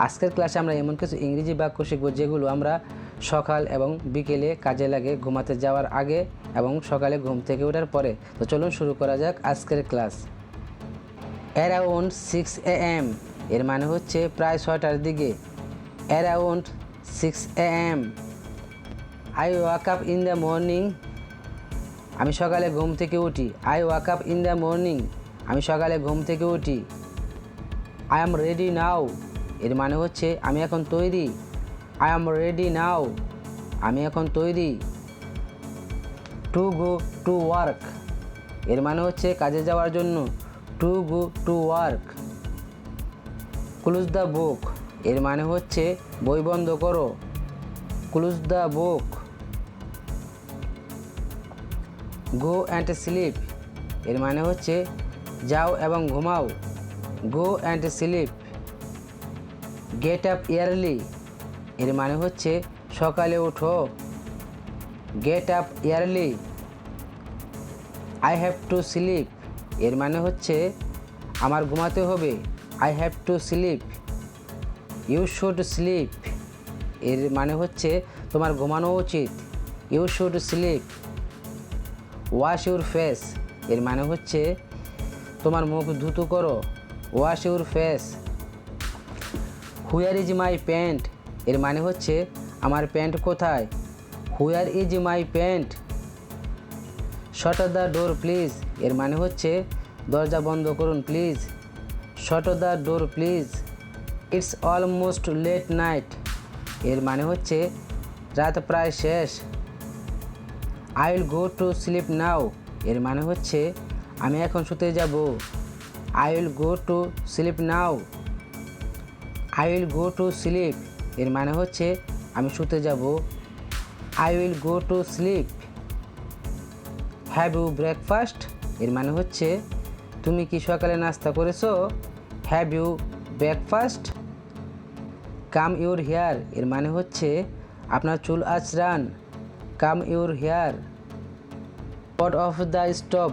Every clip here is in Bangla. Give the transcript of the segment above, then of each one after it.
আজকের ক্লাসে আমরা এমন কিছু ইংরেজি বাক্য শিখব যেগুলো আমরা সকাল এবং বিকেলে কাজে লাগে, ঘুমাতে যাওয়ার আগে এবং সকালে ঘুম থেকে ওঠার পরে। তো চলুন শুরু করা যাক আজকের ক্লাস। অ্যারাউন্ড 6 AM এর মানে হচ্ছে প্রায় 6টার দিকে। Around 6 AM। I walk up in the morning. আমি সকালে ঘুম থেকে উঠি। I walk up in the morning. আমি সকালে ঘুম থেকে উঠি। আই এম রেডি নাও এর মানে হচ্ছে আমি এখন তৈরি। আই এম রেডি নাও। আমি এখন তৈরি। টু গো টু ওয়ার্ক এর মানে হচ্ছে কাজে যাওয়ার জন্য। To go to work. Close the book এর মানে হচ্ছে বই বন্ধ করো। Close the book. Go and sleep এর মানে হচ্ছে যাও এবং ঘুমাও। Go and sleep. Get up early এর মানে হচ্ছে সকালে ওঠো। Get up early. I have to sleep এর মানে হচ্ছে আমার ঘুমাতে হবে। I have to sleep. You should sleep এর মানে হচ্ছে তোমার ঘুমানো উচিত। You should sleep. Wash your face এর মানে হচ্ছে তোমার মুখ ধুতো করো। Wash your face. Where is my pant এর মানে হচ্ছে আমার প্যান্ট কোথায়। Where is my pant. Shut the door please এর মানে হচ্ছে দরজা বন্ধ করুন please. Shut the door please. It's almost late night এর মানে হচ্ছে রাত প্রায় শেষ। I will go to sleep now এর মানে হচ্ছে আমি এখন শুতে যাব। I will go to sleep now. I will go to sleep এর মানে হচ্ছে আমি শুতে যাব। I will go to sleep. Have you breakfast এর মানে হচ্ছে তুমি কি সকালে নাস্তা করেছো। Have you breakfast. Comb your hair এর মানে হচ্ছে আপনার চুল আঁচড়ান। Comb your hair. Put off the stove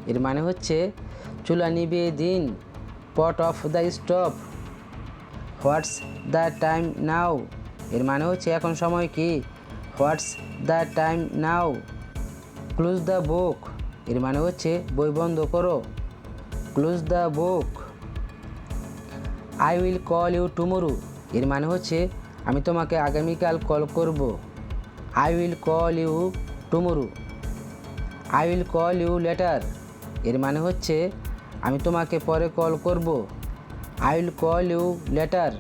এর মানে হচ্ছে চুলা নিভিয়ে দিন। Put off the stove. What's the time now এর মানে হচ্ছে এখন সময় কি। What's the time now. Close the book এর মানে হচ্ছে বই বন্ধ করো। Close the book. I will call you tomorrow এর মানে হচ্ছে আমি তোমাকে আগামীকাল কল করব। I will call you tomorrow. I will call you later এর মানে হচ্ছে আমি তোমাকে পরে কল করব। I will call you later.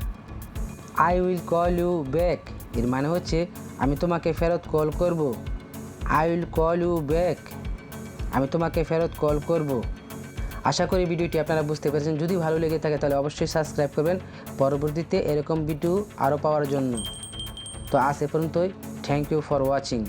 I will call you back এর মানে হচ্ছে আমি তোমাকে ফেরত কল করব। I will call you back. আমি তোমাকে ফেরত কল করব। আশা করি ভিডিওটি আপনারা বুঝতে পেরেছেন। যদি ভালো লেগে থাকে তাহলে অবশ্যই সাবস্ক্রাইব করবেন পরবর্তীতে এরকম ভিডিও আরও পাওয়ার জন্য। তো আজ এ পর্যন্তই। Thank you for watching.